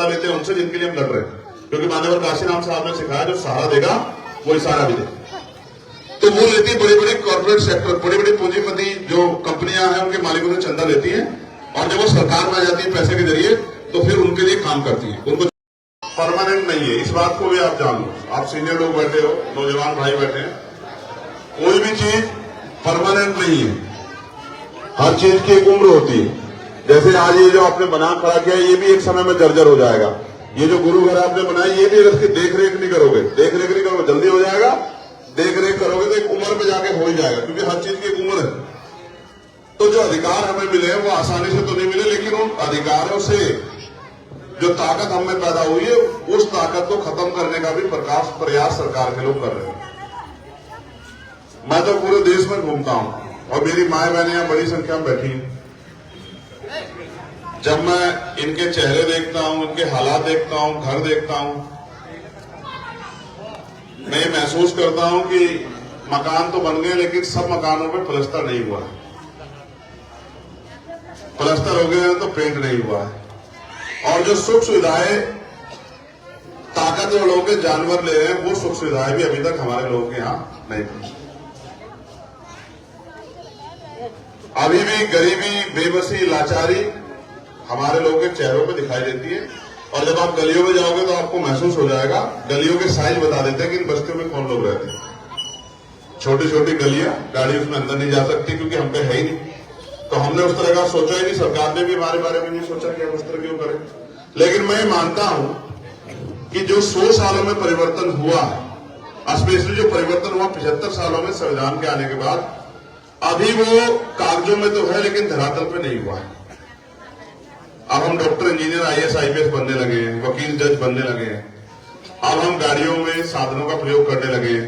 सत्ता लेते हैं उनसे जिनके लिए हम लड़ रहे हैं, क्योंकि माननीय काशीराम साहब ने सिखाया जो सहारा देगा वो इशारा भी देगा। तो वो लेती है बड़ी बड़ी कॉर्पोरेट सेक्टर, बड़ी बड़ी पूंजीपति जो कंपनियां हैं उनके मालिकों से चंदा लेती हैं, और जब वो सरकार में आ जाती है पैसे के जरिए तो फिर उनके लिए काम करती है। उनको परमानेंट नहीं है, इस बात को भी आप जान लो। आप सीनियर लोग बैठे हो, नौजवान भाई बैठे हैं, कोई भी चीज परमानेंट नहीं है, हर चीज की एक उम्र होती है। जैसे आज ये जो आपने बना खड़ा किया ये भी एक समय में जर्जर हो जाएगा। ये जो गुरु घर आपने बनाया ये भी अगर इसकी देख रेख नहीं करोगे जल्दी हो जाएगा, देख रेख करोगे तो एक उम्र में जाके हो ही जाएगा, क्योंकि हर चीज की एक उम्र है। तो जो अधिकार हमें मिले वो आसानी से तो नहीं मिले, लेकिन उन अधिकारों से जो ताकत हमें पैदा हुई है उस ताकत को खत्म करने का भी प्रयास सरकार के लोग कर रहे हैं। मैं तो पूरे देश में घूमता हूं और मेरी माए बहनें यहां बड़ी संख्या में बैठी हैं। जब मैं इनके चेहरे देखता हूं, इनके हालात देखता हूं, घर देखता हूं, मैं ये महसूस करता हूं कि मकान तो बन गए लेकिन सब मकानों पे प्लास्टर नहीं हुआ है। प्लास्टर हो गए हैं तो पेंट नहीं हुआ है, और जो सुख सुविधाएं ताकतवर लोगों के जानवर ले रहे हैं वो सुख सुविधाएं भी अभी तक हमारे लोगों के यहां नहीं पहुंची। अभी भी गरीबी, बेबसी, लाचारी हमारे लोगों के चेहरों पे दिखाई देती है। और जब आप गलियों में जाओगे तो आपको महसूस हो जाएगा, गलियों के साइज बता देते हैं कि इन बस्तियों में कौन लोग रहते हैं। छोटी छोटी गलियां, गाड़ी उसमें अंदर नहीं जा सकती क्योंकि हम पे है ही नहीं। तो हमने उस तरह का सोचा ही नहीं, सरकार ने भी हमारे बारे में नहीं सोचा कि हम उस तरह क्यों करें। लेकिन मैं मानता हूं कि जो 100 सालों में परिवर्तन हुआ, स्पेशली जो परिवर्तन हुआ 75 सालों में संविधान के आने के बाद, अभी वो कागजों में तो है लेकिन धरातल पे नहीं हुआ है। अब हम डॉक्टर, इंजीनियर, IAS, IPS बनने लगे हैं, वकील, जज बनने लगे हैं। अब हम गाड़ियों में साधनों का प्रयोग करने लगे हैं।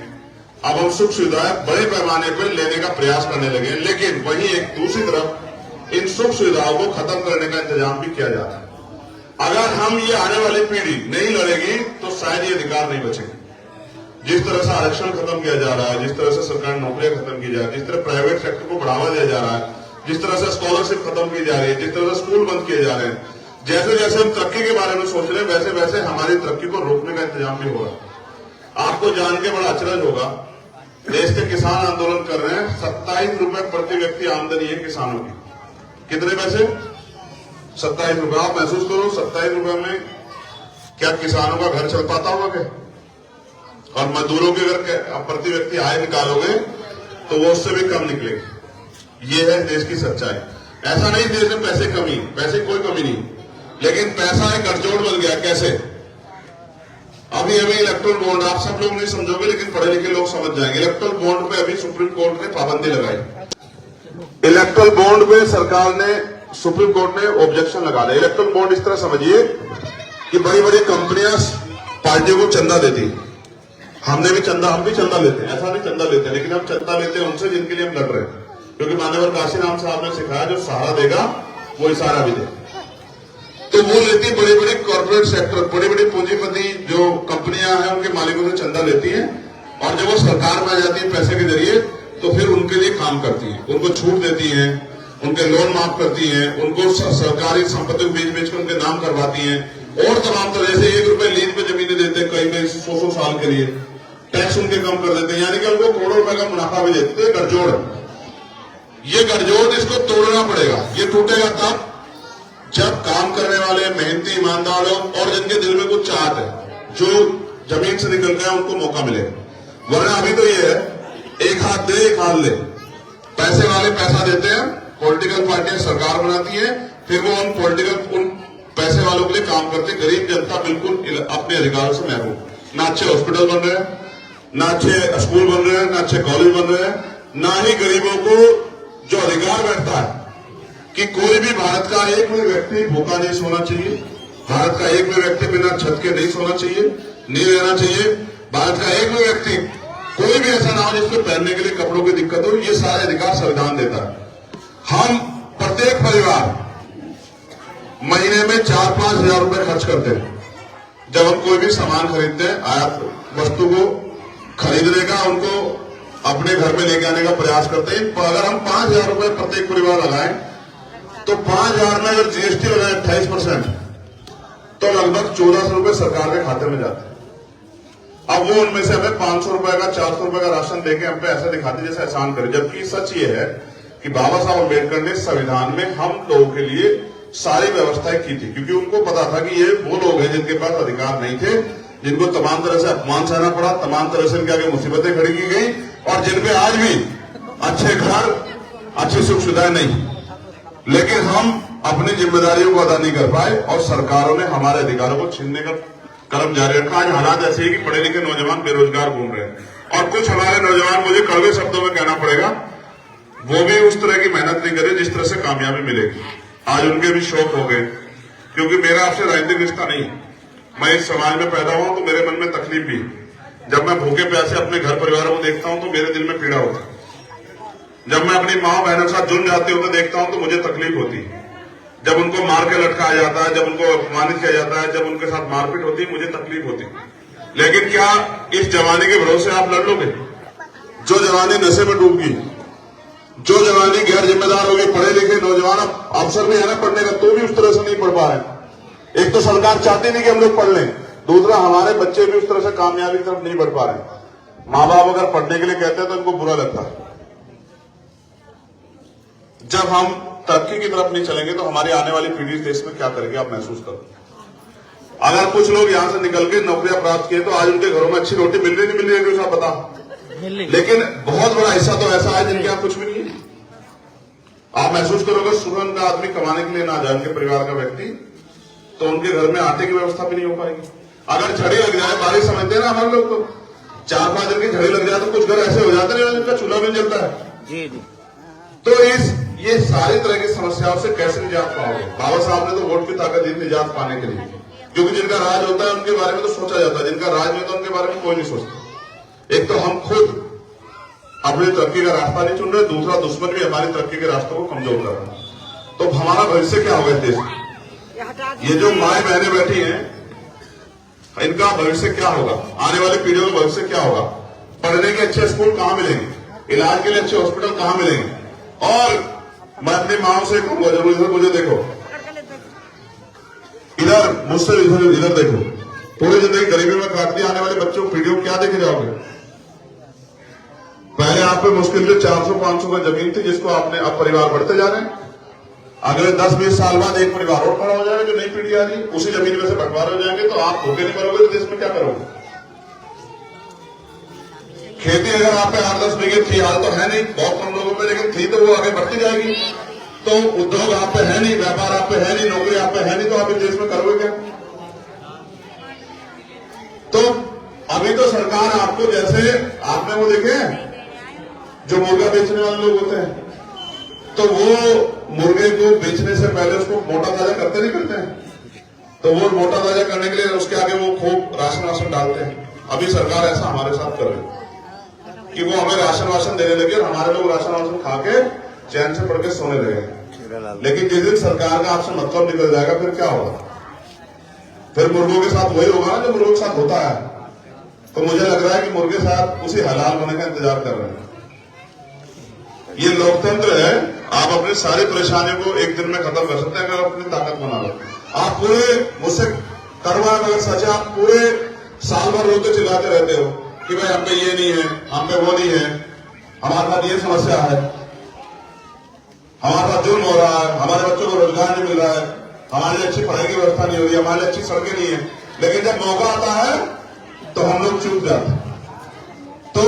अब हम सुख सुविधाएं बड़े पैमाने पर लेने का प्रयास करने लगे हैं, लेकिन वहीं एक दूसरी तरफ इन सुख सुविधाओं को खत्म करने का इंतजाम भी किया जाता है। अगर हम ये आने वाली पीढ़ी नहीं लड़ेगी तो शायद ये अधिकार नहीं बचेंगे। जिस तरह से आरक्षण खत्म किया जा रहा है, जिस तरह से सरकारी नौकरियां खत्म की जा रही है, जिस तरह प्राइवेट सेक्टर को बढ़ावा दिया जा रहा है, जिस तरह से स्कॉलरशिप खत्म की जा रही है, जिस तरह से स्कूल बंद किए जा रहे हैं, जैसे जैसे हम तरक्की के बारे में सोच रहे हैं वैसे वैसे हमारी तरक्की को रोकने का इंतजाम भी हो रहा है। आपको जान के बड़ा अचरज होगा, देश के किसान आंदोलन कर रहे हैं, 27 रुपए प्रति व्यक्ति आमदनी है किसानों की। कितने पैसे? 27 रुपए। आप महसूस करो, 27 रुपए में क्या किसानों का घर चल पाता होगा क्या? और मजदूरों के अगर प्रति व्यक्ति आय निकालोगे तो वो उससे भी कम निकलेगी। ये है देश की सच्चाई। ऐसा नहीं देश में पैसे कोई कमी नहीं, लेकिन पैसा एक गठजोड़ बन गया। कैसे? अभी इलेक्ट्रल बॉन्ड, आप सब लोग नहीं समझोगे लेकिन पढ़े लिखे लोग समझ जाएंगे। इलेक्ट्रल बॉन्ड पे अभी सुप्रीम कोर्ट ने पाबंदी लगाई। इलेक्ट्रल बॉन्ड पे सरकार ने, सुप्रीम कोर्ट ने ऑब्जेक्शन लगा दिया। इलेक्ट्रल बॉन्ड इस तरह समझिए कि बड़ी बड़ी कंपनियां पार्टियों को चंदा देती। हम भी चंदा लेते हैं, ऐसा नहीं चंदा लेते हैं, लेकिन हम चंदा लेते हैं उनसे जिनके लिए हम लड़ रहे हैं, क्योंकि माननीय काशीराम साहब ने सिखाया जो सहारा देगा वो इशारा भी देगा। तो वो लेती बड़ी बड़ी कॉर्पोरेट सेक्टर, बड़ी बड़ी पूंजीपति जो कंपनियां हैं उनके मालिकों से चंदा लेती हैं, और जब वो सरकार में आ जाती है पैसे के जरिए तो फिर उनके लिए काम करती है, उनको छूट देती है, उनके लोन माफ करती है, उनको सरकारी संपत्ति बेच कर उनके नाम करवाती है, और तमाम तरह से 1 रुपए लीज पे जमीनें देते हैं, कई में 100 साल के लिए टैक्स उनके कम कर देते हैं, यानी कि उनको करोड़ों रुपए का मुनाफा भी देते हैं। ये गठजोड़ इसको तोड़ना पड़ेगा। ये टूटेगा तब जब काम करने वाले मेहनती ईमानदार लोग और जिनके दिल में कुछ चाहत है, जो जमीन से निकल गए उनको मौका मिलेगा। वरना अभी तो ये है एक हाथ दे एक हाथ ले। पैसे वाले पैसा देते हैं, पॉलिटिकल पार्टियां सरकार बनाती है, फिर वो उन पैसे वालों के लिए काम करते। गरीब जनता बिल्कुल अपने अधिकारों से महरूम। ना अच्छे हॉस्पिटल बन रहे हैं, ना अच्छे स्कूल बन रहे हैं, ना अच्छे कॉलेज बन रहे हैं, ना ही गरीबों को जो अधिकार बैठता है कि कोई भी भारत का एक भी व्यक्ति भूखा नहीं सोना चाहिए, भारत का एक भी व्यक्ति बिना छत के नहीं सोना चाहिए, नहीं रहना चाहिए, भारत का एक भी व्यक्ति कोई भी ऐसा ना हो जिसको पहनने के लिए कपड़ों की दिक्कत हो, ये सारे अधिकार संविधान देता है। हम प्रत्येक परिवार महीने में 4-5 हजार रुपए खर्च करते हैं जब हम कोई भी सामान खरीदते हैं। आयात वस्तु को खरीदने का, उनको अपने घर में लेके आने का प्रयास करते हैं। अगर हम 5 हजार रुपए प्रत्येक परिवार लगाएं तो 5 हजार में अगर GST लगाए 28%, तो लगभग 1400 रुपए सरकार के खाते में जाते हैं। अब वो उनमें से हमें 500 रुपए का 400 रुपए का राशन देके हम पे ऐसे दिखाते जैसे एहसान करे, जबकि सच ये है कि बाबा साहब अम्बेडकर ने संविधान में हम लोगों के लिए सारी व्यवस्थाएं की थी, क्योंकि उनको पता था कि ये वो लोग हैं जिनके पास अधिकार नहीं थे, जिनको तमाम तरह से अपमान सहना पड़ा, तमाम तरह से इनके आगे मुसीबतें खड़ी की गई, और जिनपे आज भी अच्छे घर, अच्छी सुख सुविधाएं नहीं। लेकिन हम अपनी जिम्मेदारियों को अदा नहीं कर पाए और सरकारों ने हमारे अधिकारों को छीनने का क्रम जारी रखा। आज हालात ऐसे है कि पढ़े लिखे नौजवान बेरोजगार घूम रहे हैं, और कुछ हमारे नौजवान, मुझे कड़वे शब्दों में कहना पड़ेगा, वो भी उस तरह की मेहनत नहीं करे जिस तरह से कामयाबी मिलेगी। आज उनके भी शौक हो गए, क्योंकि मेरा आपसे राजनीतिक रिश्ता नहीं, मैं इस समाज में पैदा हुआ तो मेरे मन में तकलीफ भी, जब मैं भूखे प्यासे अपने घर परिवारों को देखता हूं तो मेरे दिल में पीड़ा होता है, जब मैं अपनी माँ बहनों के साथ जुड़ जाते हुए देखता हूं तो मुझे तकलीफ होती है, जब उनको मार के लटकाया जाता है, जब उनको अपमानित किया जाता है, जब उनके साथ मारपीट होती है, मुझे तकलीफ होती है। लेकिन क्या इस जवानी के भरोसे आप लड़ लोगे? जो जवानी नशे में डूब गई, जो जवानी गैर जिम्मेदार हो गई, पढ़े लिखे नौजवान अवसर भी है ना पढ़ने का, तो भी उस तरह से नहीं पढ़ पा रहे। एक तो सरकार चाहती नहीं कि हम लोग पढ़ लें, दूसरा हमारे बच्चे भी उस तरह से कामयाबी की तरफ नहीं बढ़ पा रहे। माँ बाप अगर पढ़ने के लिए कहते हैं तो इनको बुरा लगता है। जब हम तरक्की की तरफ नहीं चलेंगे तो हमारी आने वाली पीढ़ी देश में क्या करेगी, आप महसूस करो। अगर कुछ लोग यहां से निकल के नौकरियां प्राप्त किए तो आज उनके घरों में अच्छी रोटी मिल रही नहीं मिल रही है, बता। लेकिन बहुत बड़ा हिस्सा तो ऐसा है जिनके यहां कुछ भी नहीं है। आप महसूस करोगे, सुबह उनका आदमी कमाने के लिए ना जाए, उनके परिवार का व्यक्ति, तो उनके घर में आटे की व्यवस्था भी नहीं हो पाएगी। अगर झड़ी लग जाए, बारिश समझते हैं ना हमारे लोग, तो 4-5 दिन की झड़ी लग जाए तो कुछ घर ऐसे हो जाते हैं जिनका चूल्हा भी जलता है। तो ये सारी तरह की समस्याओं से कैसे निजात पाओगे? बाबा साहब ने तो वोट की ताकत दी निजात पाने के लिए, क्योंकि जिनका राज होता है उनके बारे में तो सोचा जाता है, जिनका राज नहीं होता उनके बारे में कोई नहीं सोचता। एक तो हम खुद अपनी तरक्की का रास्ता नहीं चुन रहे, दूसरा दुश्मन भी हमारी तरक्की के रास्तों को कमजोर कर रहा है। तो हमारा भविष्य क्या होगा देश में? ये जो माए बहनें बैठी हैं, इनका भविष्य क्या होगा? आने वाली पीढ़ियों का भविष्य क्या होगा? पढ़ने के अच्छे स्कूल कहां मिलेंगे? इलाज के लिए अच्छे हॉस्पिटल कहां मिलेंगे? और मैं अपनी माओ से कहूंगा जरूर, इधर मुझे देखो, इधर मुझसे इधर देखो, पूरी जिंदगी गरीबी में काट दी, आने वाले बच्चों पीढ़ियों क्या देखे जाओगे? पहले आप पे मुश्किल से 400-500 का जमीन थी जिसको आपने, अब परिवार बढ़ते जा रहे हैं। अगले 10-20 साल बाद एक परिवार और खड़ा हो जाएगा जो नई पीढ़ी आ रही, उसी जमीन में से बंटवारे हो जाएंगे, तो आप भूखे नहीं मरोगे तो देश में क्या करोगे? खेती अगर आप पे 8-10 बीघे थी, हाल तो है नहीं, बहुत कम लोगों पे, लेकिन थी तो वो आगे बढ़ती जाएगी। तो उद्योग आप पे है नहीं, व्यापार आप पे है नहीं, नौकरी आप पे है नहीं, तो आप इस देश में करोगे क्या? तो अभी तो सरकार आपको, जैसे आपने वो देखे जो मुर्गा बेचने वाले लोग होते हैं, तो वो मुर्गे को बेचने से पहले उसको मोटा ताजा करते नहीं करते हैं, तो वो मोटा ताजा करने के लिए उसके आगे वो खूब राशन वाशन डालते हैं। अभी सरकार ऐसा हमारे साथ कर रही है कि वो हमें राशन वाशन देने लगे और हमारे लोग राशन वाशन खा के चैन से पड़ के सोने लगे। लेकिन जिस दिन सरकार का आपसे मतलब निकल जाएगा फिर क्या होगा? फिर मुर्गों के साथ वही होगा ना जो मुर्गों के साथ होता है। तो मुझे लग रहा है कि मुर्गे साथ उसी हलाल होने का इंतजार कर रहे हैं। ये लोकतंत्र है, आप अपनी सारी परेशानियों को एक दिन में खत्म कर सकते हैं अगर अपनी ताकत बना लो। आप पूरे, मुझसे करवा अगर सच, आप पूरे साल भर रोते चिल्लाते रहते हो कि भाई हम पे ये नहीं है, हम पे वो नहीं है, हमारे साथ ये समस्या है, हमारे साथ जुर्म हो रहा है, हमारे बच्चों को रोजगार नहीं मिल रहा है, हमारे लिए अच्छी पढ़ाई की व्यवस्था नहीं हो रही है, हमारे लिए अच्छी सड़कें नहीं है। लेकिन जब मौका आता है तो हम लोग चूक जाते। तो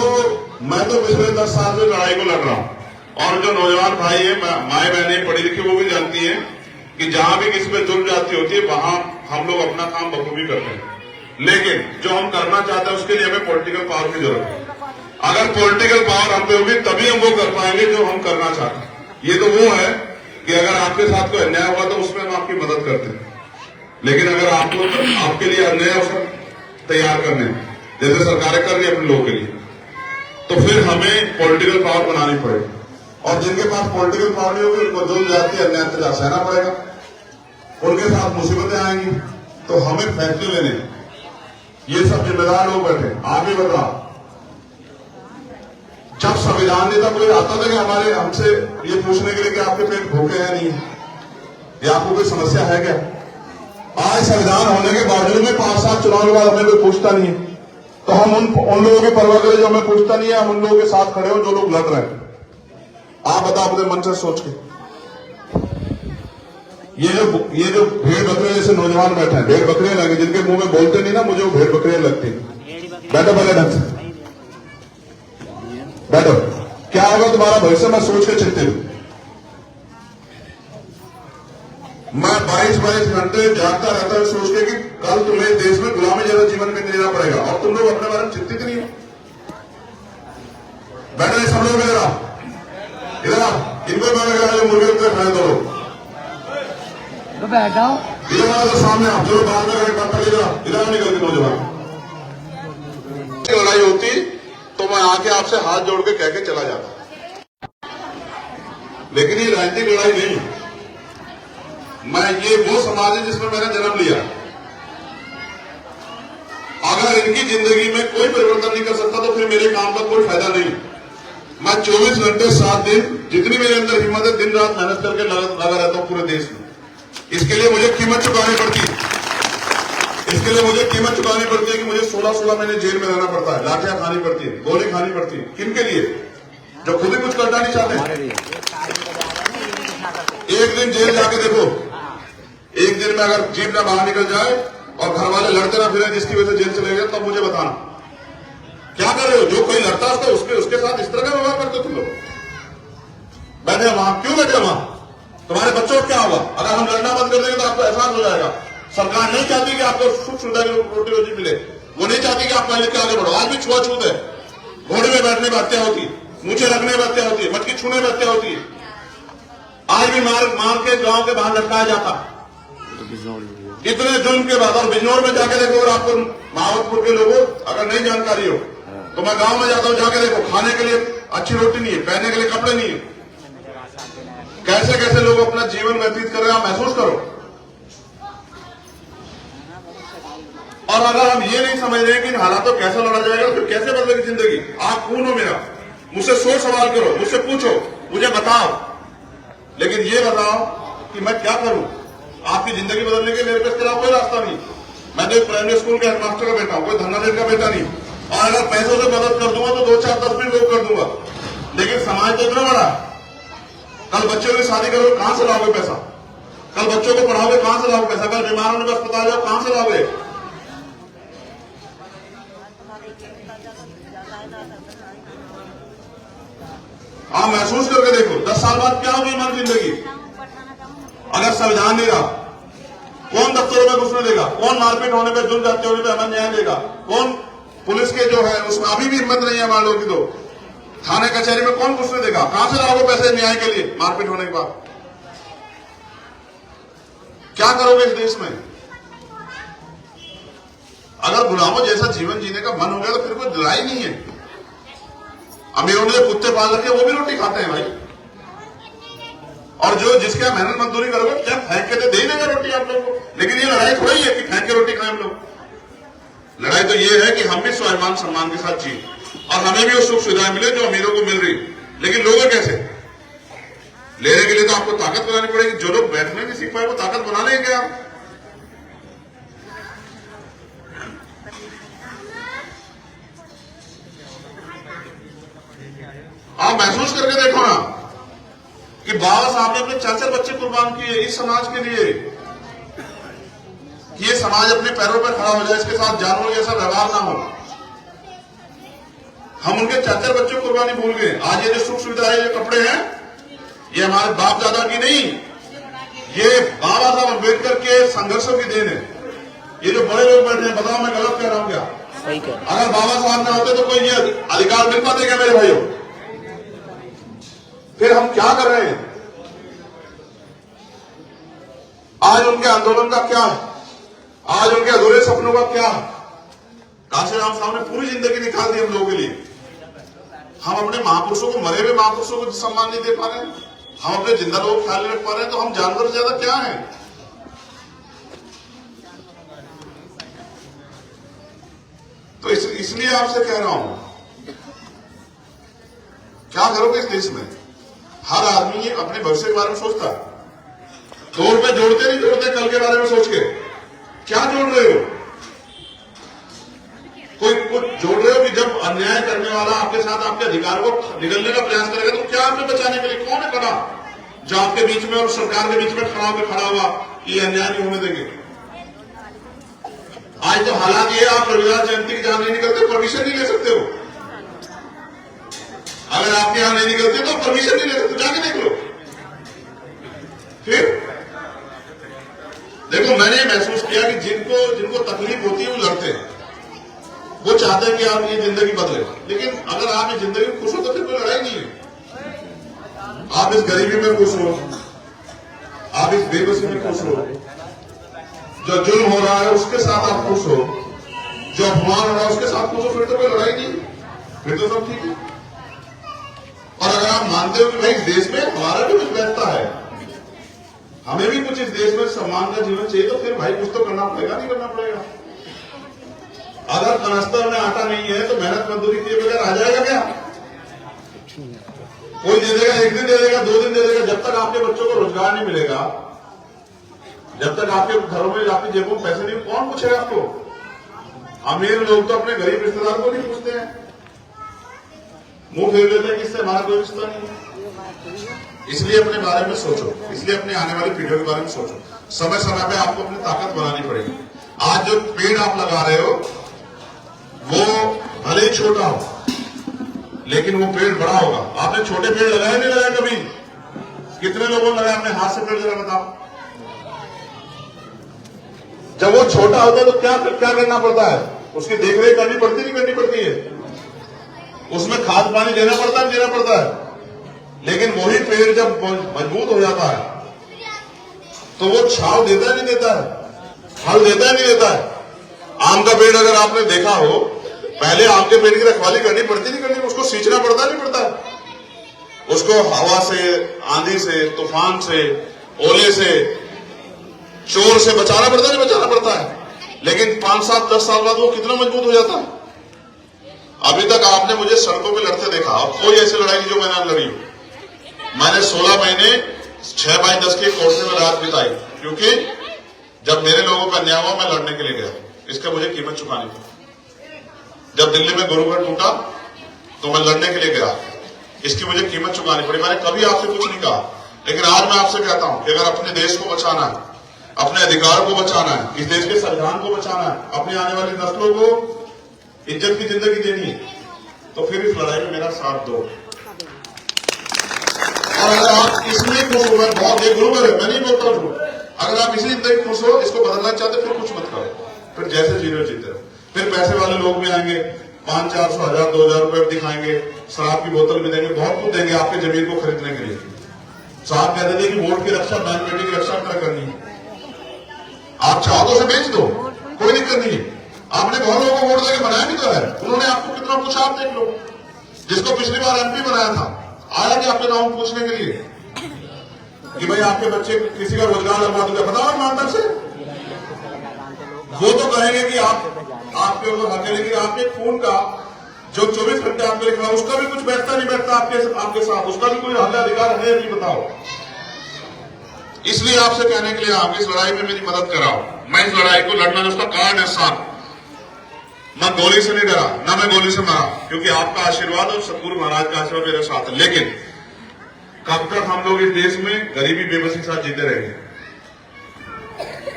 मैं तो पिछले 10 साल से लड़ाई को लड़ रहा हूं, और जो नौजवान भाई है, माए बहनें पढ़ी लिखी, वो भी जानती है कि जहां भी किसी पे जुर्म जाती होती है वहां हम लोग अपना काम बखूबी करते हैं। लेकिन जो हम करना चाहते हैं उसके लिए हमें पॉलिटिकल पावर की जरूरत है। अगर पॉलिटिकल पावर हम पे होगी तभी हम वो कर पाएंगे जो हम करना चाहते हैं। ये तो वो है कि अगर आपके साथ कोई अन्याय हुआ तो उसमें हम आपकी मदद करते हैं, लेकिन अगर आपको आपके लिए अन्याय अवसर तैयार करने जैसे सरकारें कर रही है अपने लोगों के लिए, तो फिर हमें पॉलिटिकल पावर बनानी पड़ेगी। और जिनके पास पॉलिटिकल पावर नहीं होगी उनको जुल्म जाती है, अन्याय अत्याचार सहना पड़ेगा, उनके साथ मुसीबतें आएंगी। तो हमें फैसले लेने, ये सब जिम्मेदार लोग बैठे। आगे बता, जब संविधान नहीं था कोई आता था कि हमारे हमसे ये पूछने के लिए कि आपके पेट भूखे हैं नहीं है या आपको कोई समस्या है क्या? आज संविधान होने के बावजूद में 5 साल चुनाव के बाद हमें कोई पूछता नहीं है, तो हम उन लोगों की परवाह करें जो हमें पूछता नहीं है। हम उन लोगों के साथ खड़े हो जो लोग लड़ रहे हैं। आप बताओ अपने मन से सोच के, ये जो भेड़ बकरे जैसे नौजवान बैठे हैं, भेड़ बकरियां लगे जिनके मुंह में बोलते नहीं ना, मुझे वो भेड़ बकरियां लगती हैं। बैठो पहले ढंग से बैठो। क्या होगा तुम्हारा भविष्य मैं सोच के चिंतित हूं। मैं 22 घंटे जागता रहता हूं सोच के कि कल तुम्हें देश में गुलामी जैसा जीवन में जीना पड़ेगा, और तुम लोग अपने बारे में चिंतित नहीं हो। बैठे सब लोग इधर इनको जो मुर्गे उतरे खाए दो लोग बैठ जाओ इधर वाले तो सामने आप जो बाद में इधर निकल के नौजवान लड़ाई होती तो मैं आके आपसे हाथ जोड़ के कह के चला जाता, लेकिन ये राजनीतिक लड़ाई नहीं। मैं ये वो समाज है जिसमें मैंने जन्म लिया। अगर इनकी जिंदगी में कोई परिवर्तन नहीं कर सकता तो फिर मेरे काम का कोई फायदा नहीं। मैं 24 घंटे 7 दिन जितनी मेरे अंदर हिम्मत है दिन रात मेहनत करके लगा रहता हूं पूरे देश में। इसके लिए मुझे कीमत चुकानी पड़ती है। इसके लिए मुझे कीमत चुकानी पड़ती है कि मुझे 16 महीने जेल में रहना पड़ता है, लाठियां खानी पड़ती है, गोली खानी पड़ती है। किन के लिए? जो खुद ही कुछ करना नहीं चाहते। एक दिन जेल जाके देखो, एक दिन में अगर जीप ना बाहर निकल जाए और घर वाले लड़ते ना फिरे जिसकी वजह से जेल चले गए, तब मुझे बताना क्या कर रहे हो। जो कोई लड़ता है उसके साथ इस तरह का व्यवहार करते तुम लोग। बैठे वहां क्यों बैठे वहां? तुम्हारे बच्चों को क्या होगा? अगर हम लड़ना बंद कर देंगे तो आपको एहसास हो जाएगा। सरकार नहीं चाहती कि आपको सुख सुविधा रोटी रोजी मिले, वो नहीं चाहती कि आप पहले के आगे बढ़ो। आज भी छुआछूत है, घोड़े में बैठने में हत्या होती, मुझे रखने में हत्या होती है, मटकी छूने में हत्या होती है। आज भी मार के गांव के बाहर लटकाया जाता। इतने जुल्म के बाद और बिजनौर में जाके देखो, अगर आपको महावतपुर के लोगों अगर नहीं जानकारी हो तो मैं गांव में जाता हूं, जाके देखो खाने के लिए अच्छी रोटी नहीं है, पहनने के लिए कपड़े नहीं है। कैसे कैसे लोग अपना जीवन व्यतीत कर रहे हैं, आप महसूस करो। और अगर हम ये नहीं समझ रहे कि इन हालातों कैसे लड़ा जाएगा, फिर कैसे बदलेगी जिंदगी? आप खून हो मेरा, मुझसे 100 सवाल करो, मुझसे पूछो, मुझे बताओ, लेकिन ये बताओ कि मैं क्या करूं आपकी जिंदगी बदलने के। मेरे पास तेरा कोई रास्ता नहीं। मैं तो प्राइमरी स्कूल के हेडमास्टर का बेटा हूं, कोई धन्नादेव का बेटा नहीं। और अगर पैसों से मदद कर दूंगा तो 2, 4, 10 भी लोग कर दूंगा, लेकिन समाज तो इतना बड़ा। कल बच्चों की शादी करोगे, कहां से लाओगे पैसा? कल बच्चों को पढ़ाओगे, कहां से लाओगे पैसा? कल बीमार होने का अस्पताल जाओ, कहां से लाओगे? आप महसूस करके देखो 10 साल बाद क्या होगी हमारी जिंदगी अगर संविधान नहीं रहा। कौन दफ्तरों में घुसने देगा? कौन मारपीट होने पर, जुर्म जाते होने पर हमें न्याय देगा? कौन पुलिस के जो है उसमें अभी भी हिम्मत नहीं है हमारे लोगों की, तो थाने कचहरी में कौन घुसने देगा? कहां से लाओगे पैसे न्याय के लिए मारपीट होने के बाद? क्या करोगे इस देश में? अगर गुलामों जैसा जीवन जीने का मन हो गया तो फिर कोई लड़ाई नहीं है। अमीरों ने जो कुत्ते पाल रखे वो भी रोटी खाते हैं भाई, और जो जिसके मेहनत मजदूरी करोगे क्या फेंक के दे देगा रोटी आप लोगों को। लेकिन ये लड़ाई थोड़ी है कि फेंक के रोटी खाएं हम लोग। लड़ाई तो ये है कि हम भी स्वाभिमान सम्मान के साथ जिए और हमें भी वो सुख सुविधाएं मिले जो अमीरों को मिल रही। लेकिन लोग कैसे लेने के लिए तो आपको ताकत बनानी पड़ेगी। जो लोग बैठने नहीं सीख पाए वो ताकत बना लेंगे आप। आप महसूस करके देखो ना कि बाबा साहब ने अपने 4 बच्चे कुर्बान किए इस समाज के लिए कि ये समाज अपने पैरों पर खड़ा हो जाए, इसके साथ जानवरों जैसा व्यवहार ना हो। हम उनके 4 बच्चों की कुर्बानी भूल गए। आज ये जो सुख सुविधा है, ये कपड़े हैं, ये हमारे बाप दादा की नहीं, ये बाबा साहब अम्बेडकर के संघर्षों की देन है। ये जो बड़े लोग बैठे हैं, बताओ मैं गलत कह रहा हूं क्या? अगर बाबा साहब ना होते तो कोई ये अधिकार मिल पाते क्या मेरे भाइयों? फिर हम क्या कर रहे हैं? आज उनके आंदोलन का क्या है? आज उनके अधूरे सपनों का क्या है? काशीराम साहब ने पूरी जिंदगी निकाल दी हम लोगों के लिए। हम अपने महापुरुषों को, मरे हुए महापुरुषों को सम्मान नहीं दे पा रहे, हम अपने जिंदा लोगों को ख्याल नहीं रख पा रहे, तो हम जानवर से ज्यादा क्या है? तो इसलिए आपसे कह रहा हूं, क्या करोगे इस देश में? हर आदमी अपने भविष्य के बारे में सोचता है। 2 रुपए जोड़ते नहीं जोड़ते कल के बारे में सोच के। क्या जोड़ रहे हो? कोई कुछ जोड़ रहे हो कि जब अन्याय करने वाला आपके साथ आपके अधिकार को निगलने का प्रयास करेगा तो क्या आपने बचाने के लिए कौन है खड़ा, जो आपके बीच में और सरकार के बीच में खड़ा हुआ ये अन्याय नहीं होने देंगे। आज तो हालात ये, आप रविवार जयंती की जहां नहीं निकलते परमिशन नहीं ले सकते हो। अगर आपके यहां नहीं निकलते तो परमिशन नहीं ले सकते, जाके देख लो। फिर देखो, मैंने महसूस किया कि जिनको तकलीफ होती है वो लड़ते हैं, वो चाहते हैं कि आप ये जिंदगी बदले। लेकिन अगर आप ये जिंदगी में खुश हो तो फिर कोई लड़ाई नहीं है। आप इस गरीबी में खुश हो, आप इस बेबसी में खुश हो, जो जुल्म हो रहा है उसके साथ आप खुश हो, जो अपमान हो रहा है उसके साथ खुश हो, फिर तो कोई लड़ाई नहीं, फिर तो सब ठीक है। और अगर आप मानते हो कि भाई इस देश में हमारा भी कुछ बैठता है, हमें भी कुछ इस देश में सम्मान का जीवन चाहिए, तो फिर भाई कुछ तो करना पड़ेगा, नहीं करना पड़ेगा। अगर कनस्तर में आटा नहीं है तो मेहनत मजदूरी किए बगैर आ जाएगा क्या? कोई दे देगा, एक दिन दे देगा, 2 दिन दे देगा। जब तक आपके बच्चों को रोजगार नहीं मिलेगा, जब तक आपके घरों में आपकी जेबों में पैसे नहीं, कौन पूछेगा आपको? अमीर लोग तो अपने गरीब रिश्तेदार को नहीं पूछते हैं, मुंह फेर लेते हैं कि इससे हमारा कोई रिश्ता नहीं है। इसलिए अपने बारे में सोचो, इसलिए अपने आने वाली पीढ़ियों के बारे में सोचो। समय समय पे आपको अपनी ताकत बनानी पड़ेगी। आज जो पेड़ आप लगा रहे हो वो भले ही छोटा हो, लेकिन वो पेड़ बड़ा होगा। आपने छोटे पेड़ लगाए नहीं लगाए कभी? कितने लोगों ने लगाया अपने हाथ से पेड़ जरा बताओ। जब वो छोटा होता है तो क्या करना पड़ता है? उसकी देखरेख करनी पड़ती नहीं करनी पड़ती है? उसमें खाद पानी देना पड़ता है, देना पड़ता है। लेकिन वही पेड़ जब मजबूत हो जाता है तो वो छाव देता है नहीं देता है, फल देता है नहीं देता है। आम का पेड़ अगर आपने देखा हो, पहले आम के पेड़ की रखवाली करनी पड़ती नहीं करनी, उसको सींचना पड़ता नहीं पड़ता है। उसको हवा से, आंधी से, तूफान से, ओले से, चोर से बचाना पड़ता नहीं बचाना पड़ता है। लेकिन 5, 7, 10 साल बाद वो कितना मजबूत हो जाता है। अभी तक आपने मुझे सड़कों पे लड़ते देखा, अब कोई ऐसी लड़ाई नहीं जो मैंने लड़ी। मैंने 16 महीने 6x10 की कोर्ट में रात बिताई, क्योंकि जब मेरे लोगों का अन्याय हुआ मैं लड़ने के लिए गया, इसका मुझे कीमत चुकानी थी। जब दिल्ली में गुरुघर टूटा तो मैं लड़ने के लिए गया, इसकी मुझे कीमत चुकानी पड़ी। मैंने कभी आपसे कुछ नहीं कहा, लेकिन आज मैं आपसे कहता हूं कि अगर अपने देश को बचाना है, अपने अधिकार को बचाना है, इस देश के संविधान को बचाना है, अपनी आने वाली नस्लों को इज्जत की जिंदगी देनी है, तो फिर इस लड़ाई में मेरा साथ दो। और अगर आप इसलिए खुश हो, मैं बहुत ये गुरुवर है, मैं नहीं बोलता हूं, अगर आप इसलिए खुश हो, इसको बदलना चाहते फिर कुछ मत करो, फिर जैसे जी रहे जीते रहो। फिर पैसे वाले लोग भी आएंगे, 500, 400, 1000, 2000 रुपए दिखाएंगे, शराब की बोतल भी देंगे, बहुत कुछ देंगे आपके जमीन को खरीदने के लिए। साहब कहते थे कि वोट की रक्षा बहन बेटी की रक्षा क्या करनी है, आप चाहो तो उसे बेच दो, कोई दिक्कत नहीं। आपने बहुत लोगों को वोट देकर बनाया भी तो है, उन्होंने आपको कितना पूछा आप देख लो। जिसको पिछली बार MP बनाया था, आया कि आपके गांव पूछने के लिए कि भाई आपके बच्चे किसी का रोजगार लगवा दूंगा, बताओ ईमानदार से। वो तो कहेंगे कि आपके ऊपर हक है, लेकिन आपके खून का जो 24 घंटे आपके लिखा उसका भी कुछ बैठता नहीं बैठता आपके साथ, उसका भी कोई हक अधिकार है नहीं, बताओ। इसलिए आपसे कहने के लिए आप इस लड़ाई में मेरी मदद कराओ। मैं इस लड़ाई को लड़ना उसका कारण है साथ। मैं गोली से नहीं डरा, ना मैं गोली से मारा, क्योंकि आपका आशीर्वाद और सतगुरु महाराज का आशीर्वाद मेरे साथ है। लेकिन कब तक हम लोग इस देश में गरीबी बेबसी के साथ जीते रहेंगे?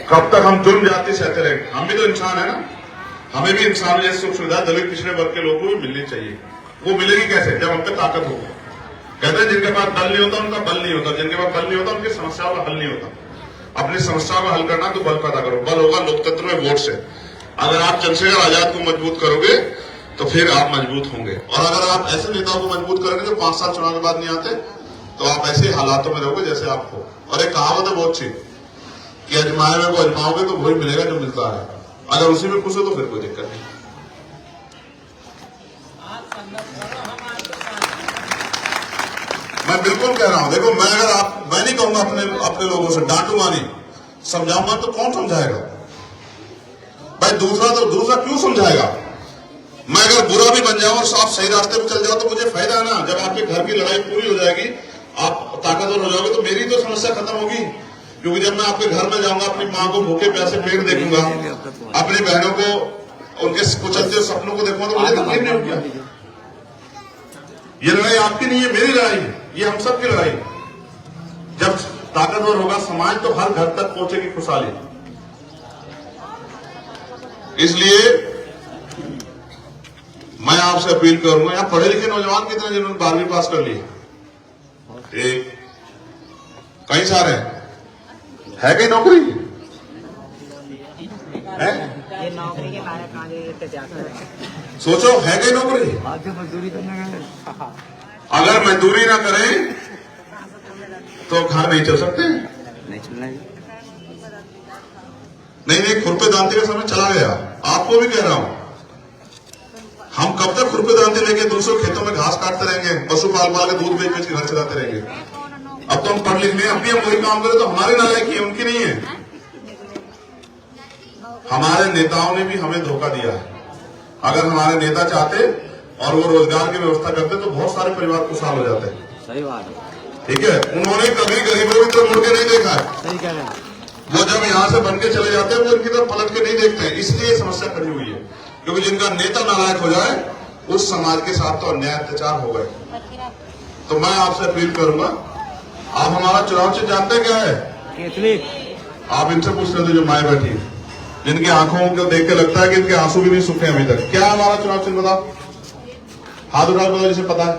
कब तक हम जुर्म जाति सहते रहेंगे? हम भी तो इंसान है ना, हमें भी इंसान जैसी सुख सुविधा दलित पिछड़े वर्ग के लोगों को भी मिलनी चाहिए। वो मिलेगी कैसे? जब हम पे ताकत होगी। कहते हैं जिनके पास दल नहीं होता उनका बल नहीं होता, जिनके पास बल नहीं होता उनकी समस्याओं का हल नहीं होता। अपनी समस्याओं का हल करना तो बल पैदा करो, बल होगा लोकतंत्र में वोट से। अगर आप चंद्रशेखर आजाद को मजबूत करोगे तो फिर आप मजबूत होंगे, और अगर आप ऐसे नेताओं को मजबूत करोगे जो 5 साल चुनाव के बाद नहीं आते, तो आप ऐसे हालातों में रहोगे जैसे आप हो। और एक कहावत है बहुत अच्छी कि अजमाए में को अजमाओगे तो वही मिलेगा जो मिलता है। अगर उसी में खुश हो तो फिर कोई दिक्कत नहीं। मैं बिल्कुल कह रहा हूं, देखो मैं नहीं कहूंगा अपने लोगों से डांटूंगा नहीं, समझाऊंगा तो कौन समझाएगा भाई? दूसरा क्यों समझाएगा? मैं अगर बुरा भी बन जाऊं और आप सही रास्ते पर चल जाओ तो मुझे फायदा है ना। जब आपके घर की लड़ाई पूरी हो जाएगी, आप ताकतवर हो जाओगे, तो मेरी तो समस्या खत्म होगी। क्योंकि जब मैं आपके घर में जाऊंगा अपनी माँ को भूखे प्यासे पेट देखूंगा, अपनी बहनों को उनके कुचलते सपनों को देखूंगा तो मुझे तकलीफ नहीं होगी। ये लड़ाई आपकी नहीं है, मेरी लड़ाई है, ये हम सब की लड़ाई। जब ताकतवर होगा समाज तो हर घर तक पहुंचेगी खुशहाली। इसलिए मैं आपसे अपील करूंगा, यहां पढ़े लिखे नौजवान कितने जिन्होंने 12वीं पास कर ली? एक कई सारे है कहीं नौकरी है? ये नौकरी के बारे में सोचो, है कहीं नौकरी? मजदूरी करना, अगर मजदूरी ना करें तो घर नहीं चल सकते। नहीं चलना है। नहीं, खुरपे दांती का समय चला गया। आपको भी कह रहा हूं, हम कब तक खुरपे दांती लेके दूसरों खेतों में घास काटते रहेंगे, पशु पाल पाल के दूध बेच बेच के घर चलाते रहेंगे? अब तो हम पढ़ लिख लें, अपनी हम वही काम करें तो हमारी नालायकी है, उनकी नहीं है। हमारे नेताओं ने भी हमें धोखा दिया है। अगर हमारे नेता चाहते और वो रोजगार की व्यवस्था करते तो बहुत सारे परिवार खुशहाल हो जाते। सही बात है। ठीक है, उन्होंने कभी गरीबों की तरफ मुड़ के नहीं देखा है। सही कह रहे हैं। वो जब यहां से बन के चले जाते हैं वो इनकी तरफ पलट के नहीं देखते हैं। इसलिए समस्या खड़ी हुई है, क्योंकि जिनका नेता नालायक हो जाए उस समाज के साथ तो अन्याय अत्याचार हो गए। तो मैं आपसे अपील करूंगा, आप हमारा चुनाव चिन्ह जानते क्या है? आप इनसे पूछ रहे थे जो माए बैठी, जिनकी आंखों को देख के लगता है कि इनके आंसू भी नहीं सूखे अभी तक। क्या है हमारा चुनाव चिन्ह बताओ? हाथ उठा बताओ जिसे पता है।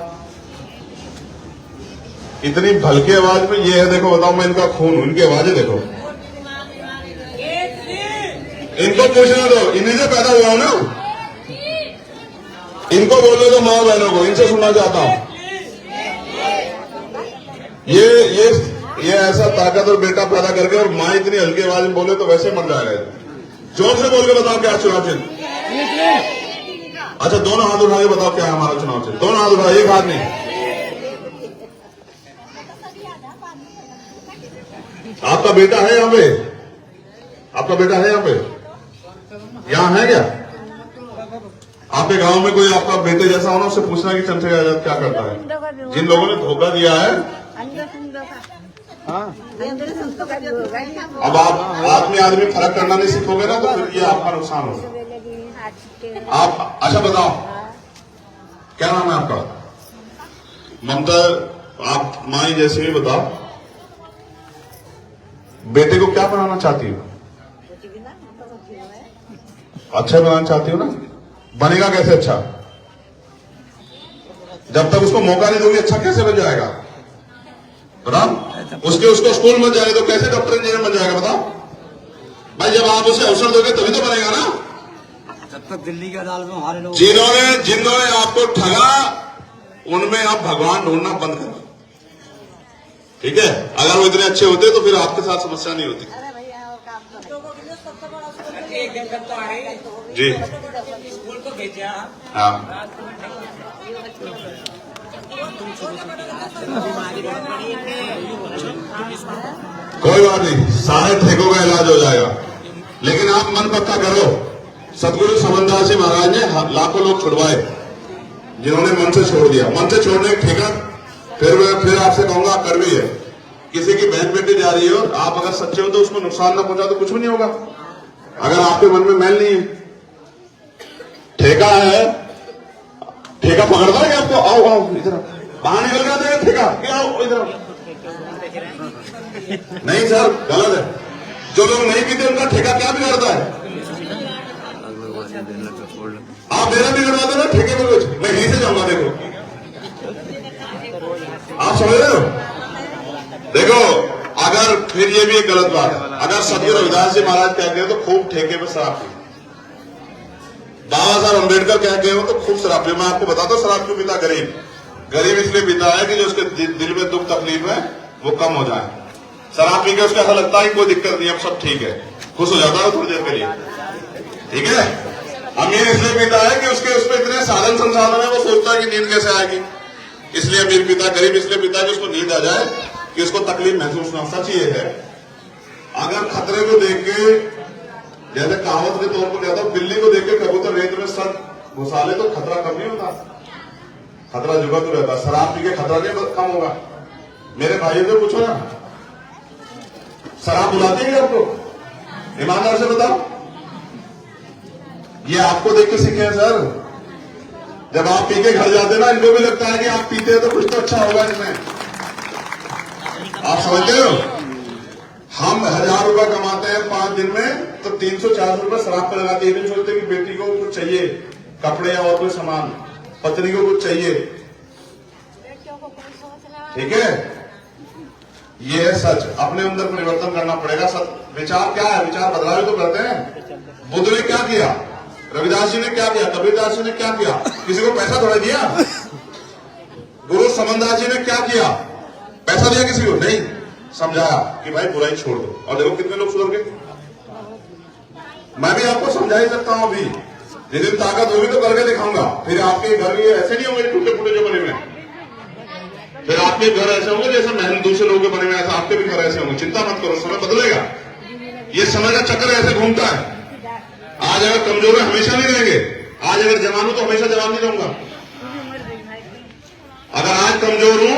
इतनी भलकी आवाज में ये है, देखो बताओ, मैं इनका खून हूं, इनकी आवाजें देखो। इनको पूछना दो, इन्हीं से पैदा हुआ हूं ना। इनको बोलो तो माँ बहनों को, इनसे सुनना चाहता हूं। ये ऐसा ताकत और बेटा पैदा करके और माँ इतनी हल्की आवाज में बोले तो वैसे मर जाएगा। जोर से बोल के बताओ क्या चुनाव चिन्ह? अच्छा, दोनों हाथ उठा के बताओ क्या है हमारा चुनाव चिन्ह। दोनों हाथ उठा, एक हाथ नहीं। आपका बेटा है यहाँ पे? आपका बेटा है यहाँ पे? यहाँ है क्या? आपके गांव में कोई आपका बेटे जैसा होना, उससे पूछना कि चंद्रशेखर आजाद क्या करता है। जिन लोगों ने धोखा दिया है, अब आप आदमी फर्क करना नहीं सीखोगे ना तो फिर ये आपका नुकसान होगा। आप अच्छा बताओ, क्या नाम है आपका? ममता, आप माई जैसे भी बताओ, बेटे को क्या बनाना चाहती हो? अच्छा बनाना चाहती हो ना? बनेगा कैसे अच्छा? जब तक उसको मौका नहीं दोगे अच्छा कैसे बन जाएगा? बताओ। उसको स्कूल में जाए तो कैसे डॉक्टर इंजीनियर बन जाएगा? बताओ भाई, जब आप उसे अवसर दोगे तभी तो बनेगा ना। जब तक दिल्ली के अदालत में हमारे लोग, जिन्होंने आपको ठगा, उनमें आप भगवान ढूंढना बंद करो। ठीक है, अगर वो इतने अच्छे होते तो फिर आपके साथ समस्या नहीं होती। जी स्कूल को भेजा। हाँ, कोई बात नहीं, सारे ठेकों का इलाज हो जाएगा। लेकिन आप मन पक्का करो। सतगुरु समनदास जी महाराज ने लाखों लोग छुड़वाए, जिन्होंने मन से छोड़ दिया। मन से छोड़ने का ठेका फिर आपसे कहूंगा कर भी है। किसी की बहन बेटी जा रही है और आप अगर सच्चे हो तो उसको नुकसान ना पहुंचा तो कुछ भी नहीं होगा। अगर आपके मन में मैल नहीं है, ठेका है, ठेका पकड़ता है कि आपको आओ आओ इधर बाहर निकल जाते हैं ठेका कि आओ इधर। नहीं सर, गलत है। जो लोग नहीं पीते उनका ठेका क्या बिगाड़ता है? आप मेरा बिगड़वा दो ना ठेके में कुछ, मैं यहीं से जाऊंगा। देखो आप समझ रहे हो? देखो, अगर फिर ये भी एक गलत बात है, अगर सतगुरु रविदास जी महाराज कह गए तो खूब ठेके पे शराब पी, बाबा साहब अम्बेडकर कह गए हो तो खूब शराब पी। मैं आपको बताता हूँ शराब क्यों पीता गरीब इसलिए पीता है कि जो उसके दिल में दुख तकलीफ है वो कम हो जाए। शराब पी के उसको ऐसा लगता है कोई दिक्कत नहीं, अब सब ठीक है, खुश हो जाता है थोड़ी देर के लिए। ठीक है, अमीर इसलिए पीता है कि उसके उसमें इतने साधन संसाधन है, वो सोचता है कि नींद कैसे आएगी, इसलिए अमीर पीता। गरीब इसलिए पीता है कि उसको नींद आ जाए, कि उसको तकलीफ महसूस ना। सच ये है, अगर खतरे को देख के, जैसे कहावत के तौर पर कहता हूं, बिल्ली को देख के कबूतर रेत में सर घुसा ले तो खतरा कम नहीं होता, खतरा जुगा तो रहता। शराब पी के खतरा नहीं कम होगा। मेरे भाइयों से पूछो ना, शराब बुलाती है आपको? ईमानदार से बताओ। ये आपको देख के सीखे हैं सर। जब आप पी के घर जाते हैं ना, इनको भी लगता है कि आप पीते हैं तो कुछ तो अच्छा होगा इसमें। आप समझते हो? हम 1000 रुपए कमाते हैं 5 दिन में, तो 300-400 रुपए शराब पर लगाते हैं। ये नहीं सोचते कि बेटी को कुछ चाहिए, कपड़े या और कोई सामान, पत्नी को कुछ चाहिए। ठीक है, ये है सच। अपने अंदर परिवर्तन करना पड़ेगा। विचार क्या है? विचार बदलाव तो करते हैं। बुद्ध ने क्या किया? रविदास जी ने क्या किया? कबीरदास जी ने क्या किया? किसी को पैसा थोड़ा दिया? गुरु समनदास जी ने क्या किया? पैसा दिया किसी को? नहीं, समझाया कि भाई बुराई छोड़ दो। और देखो कितने लोग सुधर गए। मैं भी आपको समझा ही सकता हूं। अभी जिस दिन ताकत होगी तो करके दिखाऊंगा। फिर आपके घर भी ऐसे नहीं होंगे टूटे फूटे जो बने हुए हैं। फिर आपके घर ऐसे होंगे जैसे महल दूसरे लोगों के बने हुए, ऐसा आपके भी घर ऐसे होंगे। चिंता मत करो, समय बदलेगा। ये समय का चक्कर ऐसे घूमता है। आज अगर कमजोर है हमेशा नहीं रहेंगे। आज अगर जवान हूं तो हमेशा जवान नहीं रहूंगा। अगर आज कमजोर हूं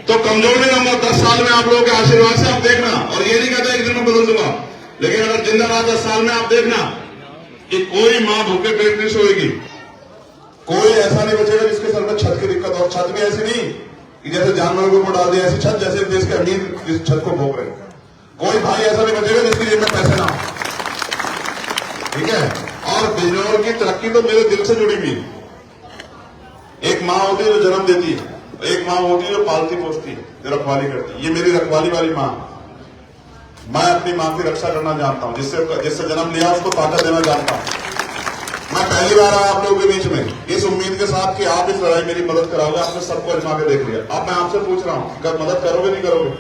तो कमजोर नहीं रहूंगा। 10 साल में आप लोगों के आशीर्वाद से आप देखना। और ये नहीं कहता एक दिन में बदल दूंगा, लेकिन अगर जिंदा रहा 10 साल में आप देखना कि कोई मां भूखे पेट नहीं सोएगी। कोई ऐसा नहीं बचेगा जिसके सर में छत की दिक्कत। और छत भी ऐसी नहीं कि जैसे जानवरों के ऊपर डाल दिया, ऐसी छत जैसे देश के अमीर इस छत को भोग रहे। कोई भाई ऐसा नहीं बचेगा जिसकी जेब में पैसे ना हो। ठीक है। और बिजनौर की तरक्की तो मेरे दिल से जुड़ी हुई। एक माँ होती है जो जन्म देती है, एक माँ होती है जो पालती पोसती है, जो रखवाली करती है। ये मेरी रखवाली वाली माँ। मैं अपनी माँ की रक्षा करना जानता हूँ। जिससे जन्म लिया उसको ताकत देना जानता हूँ। मैं पहली बार आया आप लोगों के बीच में इस उम्मीद के साथ कि आप इस लड़ाई मेरी मदद कराओगे। आपने सबको आजमा के देख लिया। अब मैं आपसे पूछ रहा हूँ, क्या मदद करोगे नहीं करोगे?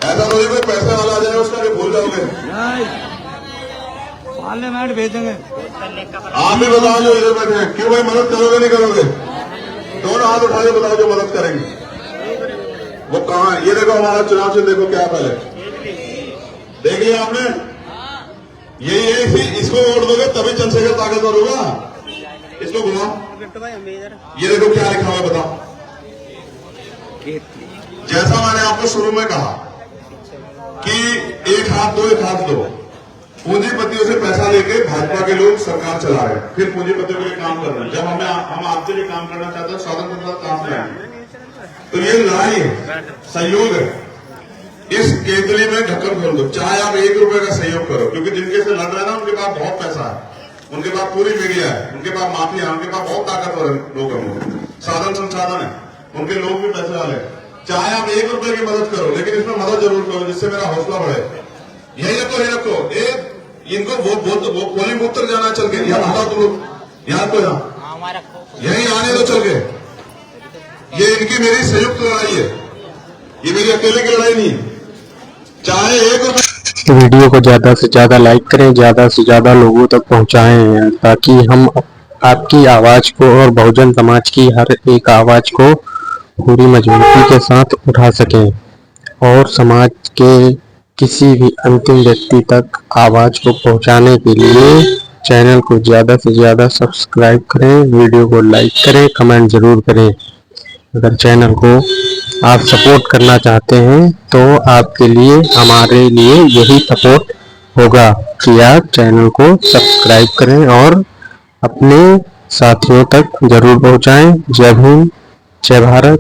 ऐसा तो कोई पैसे वाला आ जाए उसका भी भूल जाओगे। पार्लियामेंट भेजेंगे। आप भी बताओ जो इधर बैठे हैं, क्यों भाई मदद करोगे नहीं करोगे? दोनों हाथ उठा के बताओ जो मदद करेंगे। वो कहाँ है? ये देखो हमारा चुनाव चिन्ह देखो क्या पहले देख लिया आपने? यही इसको वोट दोगे तभी चंद्रशेखर ताकतवर होगा। इसको घुमाओ। ये देखो क्या लिखा हुआ बताओ। जैसा मैंने आपको शुरू में कहा कि एक हाथ दो। पूंजीपतियों से पैसा लेके भाजपा के लोग सरकार चला रहे हैं, फिर पूंजीपतियों के लिए काम कर रहे हैं। जब हम आपके लिए काम करना चाहते हैं, स्वतंत्र काम करेंगे। तो ये लड़ाई है, सहयोग है। इस केंद्रीय में ढक्कन खोल दो। चाहे आप 1 रुपए का सहयोग करो, क्योंकि जिनके से लड़ रहे हैं ना उनके पास बहुत पैसा है, उनके पास पूरी मीडिया है, उनके पास माफिया है, उनके पास बहुत ताकतवर लोग हैं, साधन संसाधन है, उनके लोग भी पैसे वाले। चाहे आप 1 रुपए की मदद करो, लेकिन इसमें मदद जरूर करो जिससे मेरा हौसला बढ़े। यही रखो। इनको वो पोलिंग बूथ तक जाना चल के। यहाँ हटा तुम लोग यहाँ को यही आने दो चल के। ये इनकी मेरी संयुक्त लड़ाई है, ये मेरी अकेले की लड़ाई नहीं है। चाहे 1 रुपए। वीडियो को ज्यादा से ज्यादा लाइक करें, ज्यादा से ज्यादा लोगों तक पहुंचाएं, ताकि हम आपकी आवाज को और बहुजन समाज की हर एक आवाज को पूरी मजबूती के साथ उठा सकें और समाज के किसी भी अंतिम व्यक्ति तक आवाज को पहुंचाने के लिए चैनल को ज्यादा से ज्यादा सब्सक्राइब करें, वीडियो को लाइक करें, कमेंट जरूर करें। अगर चैनल को आप सपोर्ट करना चाहते हैं तो आपके लिए हमारे लिए यही सपोर्ट होगा कि आप चैनल को सब्सक्राइब करें और अपने साथियों तक जरूर पहुंचाएं। जय हिंद, जय भारत।